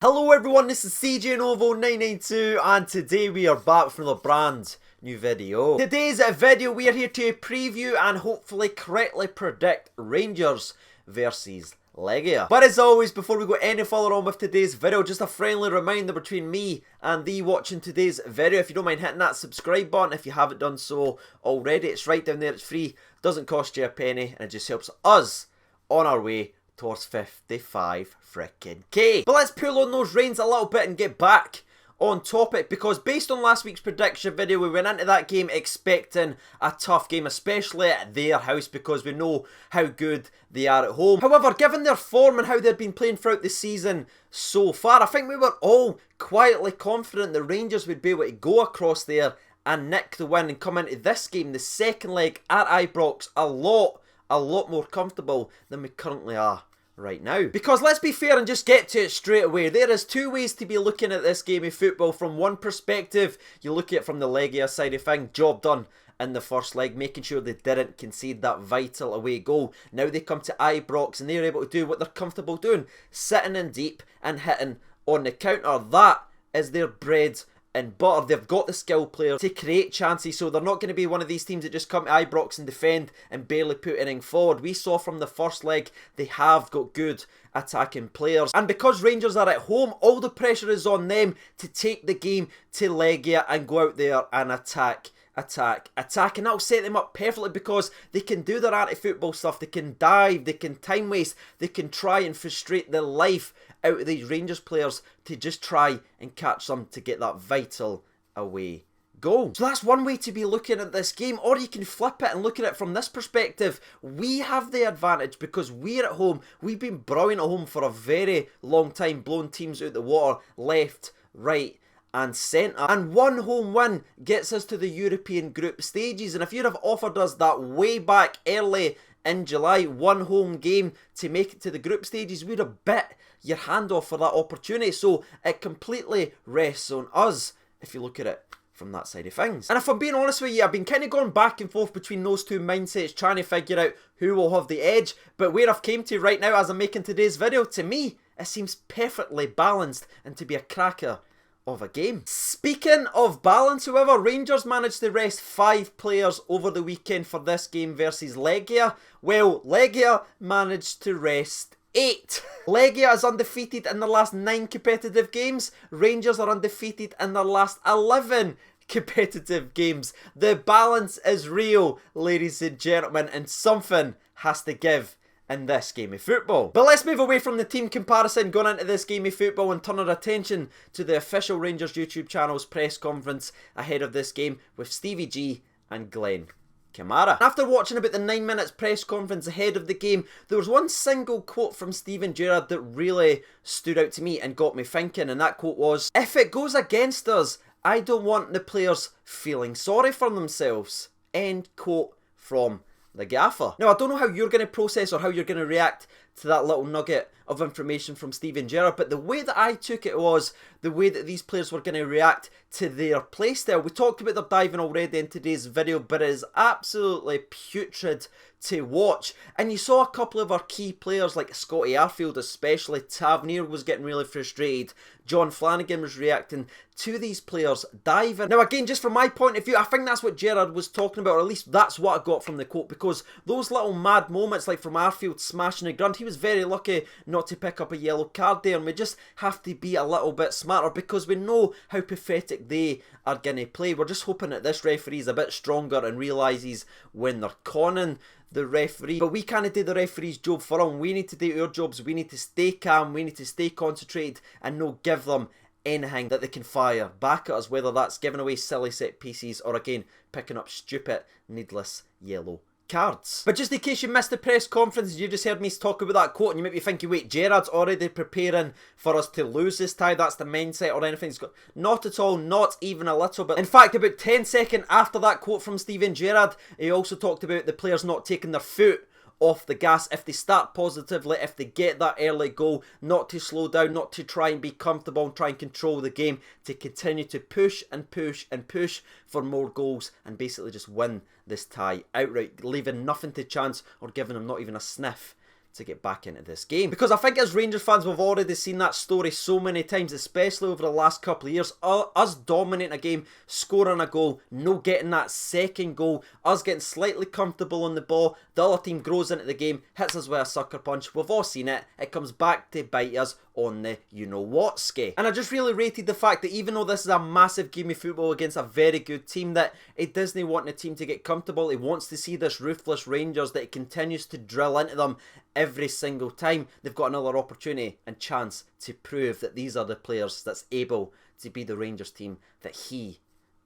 Hello everyone, this is CJ Novo 992 and today we are back for the brand new video. Today's video we are here to preview and hopefully correctly predict Rangers versus Legia. But as always, before we go any further on with today's video, just a friendly reminder between me and thee watching today's video. If you don't mind hitting that subscribe button if you haven't done so already, it's right down there, it's free, doesn't cost you a penny and it just helps us on our way towards 55 frickin' K. But let's pull on those reins a little bit and get back on topic, because based on last week's prediction video, we went into that game expecting a tough game, especially at their house, because we know how good they are at home. However, given their form and how they've been playing throughout the season so far, I think we were all quietly confident the Rangers would be able to go across there and nick the win and come into this game, the second leg at Ibrox, a lot more comfortable than we currently are right now. Because let's be fair and just get to it straight away. There is two ways to be looking at this game of football. From one perspective, you look at it from the Legia side of things, job done in the first leg, making sure they didn't concede that vital away goal. Now they come to Ibrox and they're able to do what they're comfortable doing, sitting in deep and hitting on the counter. That is their bread and butter. They've got the skill players to create chances, so they're not going to be one of these teams that just come to Ibrox and defend and barely put anything forward. We saw from the first leg they have got good attacking players, and because Rangers are at home, all the pressure is on them to take the game to Legia and go out there and attack, and that'll set them up perfectly, because they can do their anti-football stuff, they can dive, they can time waste, they can try and frustrate the life out of these Rangers players to just try and catch them to get that vital away goal. So that's one way to be looking at this game, or you can flip it and look at it from this perspective. We have the advantage because we're at home. We've been brewing at home for a very long time, blowing teams out the water left, right and centre, and one home win gets us to the European group stages. And if you'd have offered us that way back early in July, one home game to make it to the group stages, we'd have bit your hand off for that opportunity. So it completely rests on us if you look at it from that side of things. And if I'm being honest with you, I've been kind of going back and forth between those two mindsets, trying to figure out who will have the edge. But where I've came to right now as I'm making today's video, to me it seems perfectly balanced and to be a cracker of a game. Speaking of balance, however, Rangers managed to rest 5 players over the weekend for this game versus Legia. Well, Legia managed to rest 8. Legia is undefeated in their last 9 competitive games. Rangers are undefeated in their last 11 competitive games. The balance is real, ladies and gentlemen, and something has to give in this game of football. But let's move away from the team comparison going into this game of football and turn our attention to the official Rangers YouTube channel's press conference ahead of this game with Stevie G and Glenn Kamara. After watching about the 9 minutes press conference ahead of the game, there was one single quote from Steven Gerrard that really stood out to me and got me thinking, and that quote was, "If it goes against us, I don't want the players feeling sorry for themselves." End quote from the gaffer. Now, I don't know how you're going to process or how you're going to react to that little nugget of information from Steven Gerrard, but the way that I took it was the way that these players were going to react to their playstyle. We talked about their diving already in today's video, but it is absolutely putrid to watch. And you saw a couple of our key players like Scotty Arfield especially. Tavernier was getting really frustrated. John Flanagan was reacting to these players diving. Now again, just from my point of view, I think that's what Gerrard was talking about, or at least that's what I got from the quote, because those little mad moments like from Arfield smashing a grunt, he was very lucky not to pick up a yellow card there, and we just have to be a little bit smarter because we know how pathetic they are going to play. We're just hoping that this referee is a bit stronger and realises when they're conning the referee. But we can't do the referee's job for them. We need to do our jobs. We need to stay calm, we need to stay concentrated and not give them anything that they can fire back at us, whether that's giving away silly set pieces or again picking up stupid needless yellow cards. But just in case you missed the press conference, you just heard me talk about that quote and you might be thinking, wait, Gerrard's already preparing for us to lose this tie, that's the mindset or anything. Not at all, not even a little bit. In fact, about 10 seconds after that quote from Steven Gerrard, he also talked about the players not taking their foot off the gas if they start positively, if they get that early goal, not to slow down, not to try and be comfortable and try and control the game, to continue to push and push and push for more goals and basically just win this tie outright, leaving nothing to chance or giving them not even a sniff to get back into this game. Because I think as Rangers fans, we've already seen that story so many times, especially over the last couple of years. Us dominating a game, scoring a goal, no getting that second goal, us getting slightly comfortable on the ball, the other team grows into the game, hits us with a sucker punch. We've all seen it. It comes back to bite us on the you-know-what-ski. And I just really rated the fact that even though this is a massive game of football against a very good team, that it doesn't want the team to get comfortable. He wants to see this ruthless Rangers, that it continues to drill into them every single time they've got another opportunity and chance to prove that these are the players that's able to be the Rangers team that he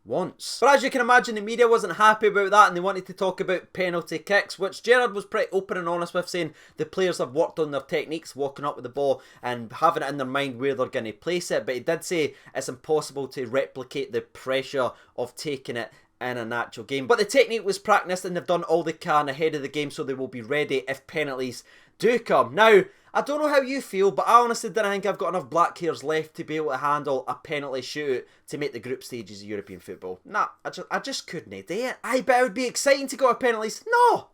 wants. But as you can imagine, the media wasn't happy about that, and they wanted to talk about penalty kicks, which Gerrard was pretty open and honest with, saying the players have worked on their techniques, walking up with the ball and having it in their mind where they're going to place it. But he did say it's impossible to replicate the pressure of taking it in an actual game. But the technique was practiced, and they've done all they can ahead of the game, so they will be ready if penalties do come. Now, I don't know how you feel, but I honestly don't think I've got enough black hairs left to be able to handle a penalty shootout to make the group stages of European football. Nah, I just couldn't do it. I bet it would be exciting to go to penalties. No,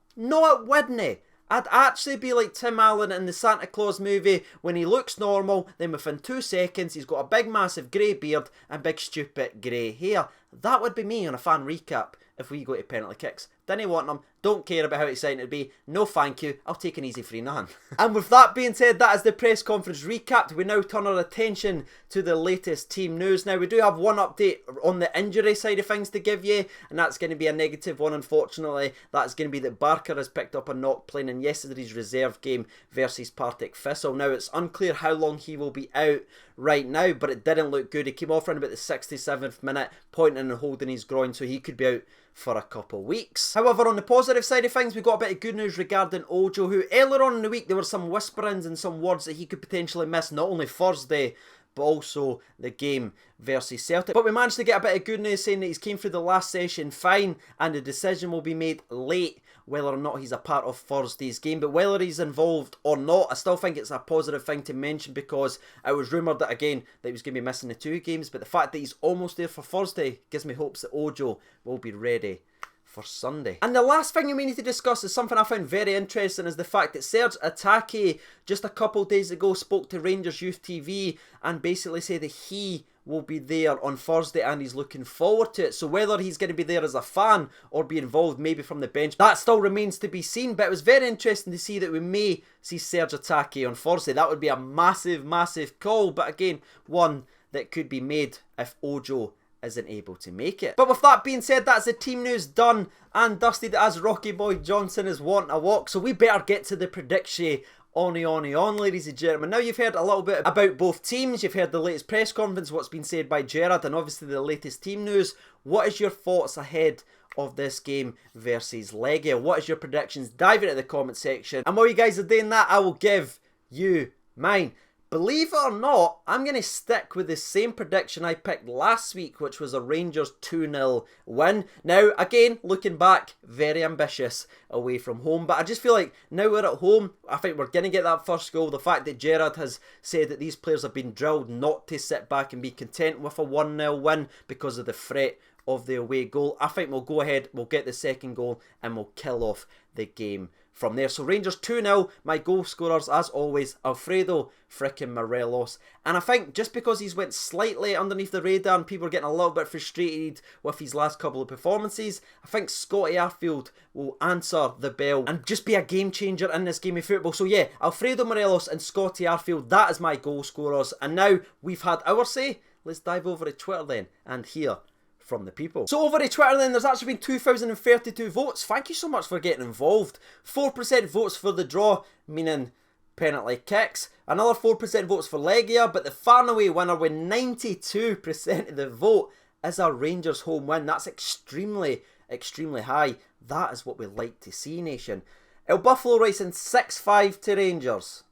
it wouldn't. I'd actually be like Tim Allen in the Santa Claus movie when he looks normal, then within 2 seconds he's got a big massive grey beard and big stupid grey hair. That would be me on a fan recap if we go to penalty kicks. Didn't want them, don't care about how exciting it'd be, no thank you, I'll take an easy free none. And with that being said, that is the press conference recapped. We now turn our attention to the latest team news. Now we do have one update on the injury side of things to give you, and that's going to be a negative one unfortunately. That's going to be that Barker has picked up a knock playing in yesterday's reserve game versus Partick Thistle. Now it's unclear how long he will be out right now, but it didn't look good. He came off around about the 67th minute, pointing and holding his groin, so he could be out for a couple weeks. However, on the positive side of things, we got a bit of good news regarding Ojo, who earlier on in the week there were some whisperings and some words that he could potentially miss not only Thursday but also the game versus Celtic. But we managed to get a bit of good news saying that he's came through the last session fine, and the decision will be made late whether or not he's a part of Thursday's game. But whether he's involved or not, I still think it's a positive thing to mention, because it was rumoured that again that he was going to be missing the 2 games, but the fact that he's almost there for Thursday gives me hopes that Ojo will be ready for Sunday. And the last thing we need to discuss is something I found very interesting, is the fact that Serge Atake just a couple days ago spoke to Rangers Youth TV and basically said that he will be there on Thursday and he's looking forward to it. So whether he's going to be there as a fan or be involved maybe from the bench, that still remains to be seen. But it was very interesting to see that we may see Serge Atake on Thursday. That would be a massive call, but again, one that could be made if Ojo isn't able to make it. But with that being said, that's the team news done and dusted, as Rocky Boy Johnson is wanting to walk. So we better get to the prediction on, ladies and gentlemen. Now you've heard a little bit about both teams, you've heard the latest press conference, what's been said by Gerrard, and obviously the latest team news. What is your thoughts ahead of this game versus Legia? What is your predictions? Dive into the comment section. And while you guys are doing that, I will give you mine. Believe it or not, I'm going to stick with the same prediction I picked last week, which was a Rangers 2-0 win. Now, again, looking back, very ambitious away from home. But I just feel like now we're at home, I think we're going to get that first goal. The fact that Gerrard has said that these players have been drilled not to sit back and be content with a 1-0 win because of the threat of the away goal. I think we'll go ahead, we'll get the second goal, and we'll kill off the game from there. So Rangers 2-0, my goal scorers as always, Alfredo frickin' Morelos. And I think just because he's went slightly underneath the radar and people are getting a little bit frustrated with his last couple of performances, I think Scotty Arfield will answer the bell and just be a game changer in this game of football. So yeah, Alfredo Morelos and Scotty Arfield, that is my goal scorers. And now we've had our say, let's dive over to Twitter then and hear from the people. So over to Twitter then, there's actually been 2,032 votes. Thank you so much for getting involved. 4% votes for the draw, meaning penalty kicks. Another 4% votes for Legia, but the far and away winner with 92% of the vote is our Rangers home win. That's extremely high. That is what we like to see, nation. El Buffalo writes in 6-5 to Rangers.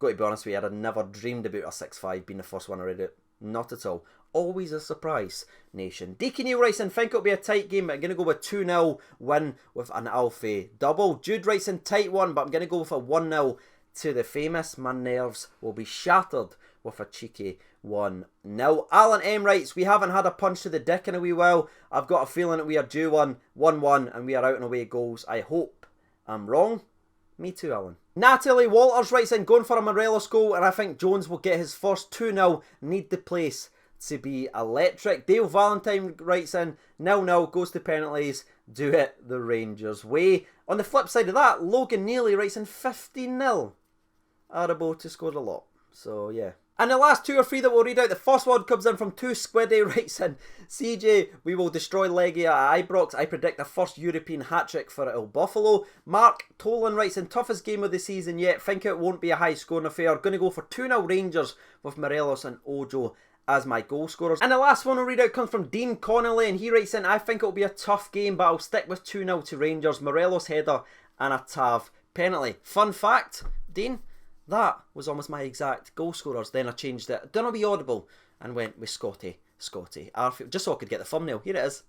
Got to be honest with you, I'd have never dreamed about a 6-5 being the first one I read it. Not at all. Always a surprise, nation. Deacon Neil writes in, think it'll be a tight game, but I'm going to go with 2-0 win with an Alfie double. Jude writes in, tight one, but I'm going to go with a 1-0 to the famous. My nerves will be shattered with a cheeky 1-0. Alan M writes, we haven't had a punch to the dick in a wee while. I've got a feeling that we are due one, 1-1, and we are out and away goals. I hope I'm wrong. Me too, Alan. Natalie Walters writes in, going for a Morelos goal, and I think Jones will get his first 2-0. Need the place to be electric. Dale Valentine writes in, 0-0, goes to penalties. Do it the Rangers way. On the flip side of that, Logan Neely writes in 15-0. Arabo to score a lot. So, yeah. And the last 2 or 3 that we'll read out, the first one comes in from 2 Squiddy, writes in, CJ, we will destroy Legia at Ibrox. I predict the first European hat-trick for El Buffalo. Mark Tolan writes in, toughest game of the season yet. Think it won't be a high-scoring affair. Going to go for 2-0 Rangers with Morelos and Ojo as my goal scorers. And the last one I'll read out comes from Dean Connolly, and he writes in, I think it'll be a tough game, but I'll stick with 2-0 to Rangers. Morelos header and a Tav penalty. Fun fact, Dean, that was almost my exact goal scorers. Then I changed it. Done a wee audible and went with Scotty Arfield, just so I could get the thumbnail. Here it is.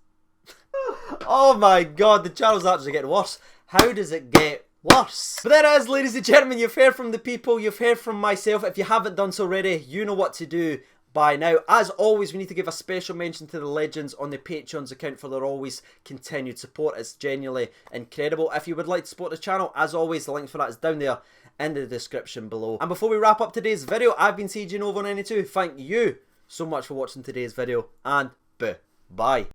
Oh my god, the channel's actually getting worse. How does it get worse? But there it is, ladies and gentlemen. You've heard from the people. You've heard from myself. If you haven't done so already, you know what to do by now. As always, we need to give a special mention to the legends on the Patreon's account for their always continued support. It's genuinely incredible. If you would like to support the channel, as always, the link for that is down there in the description below. And before we wrap up today's video, I've been CJ Novo92. Thank you so much for watching today's video, and bye.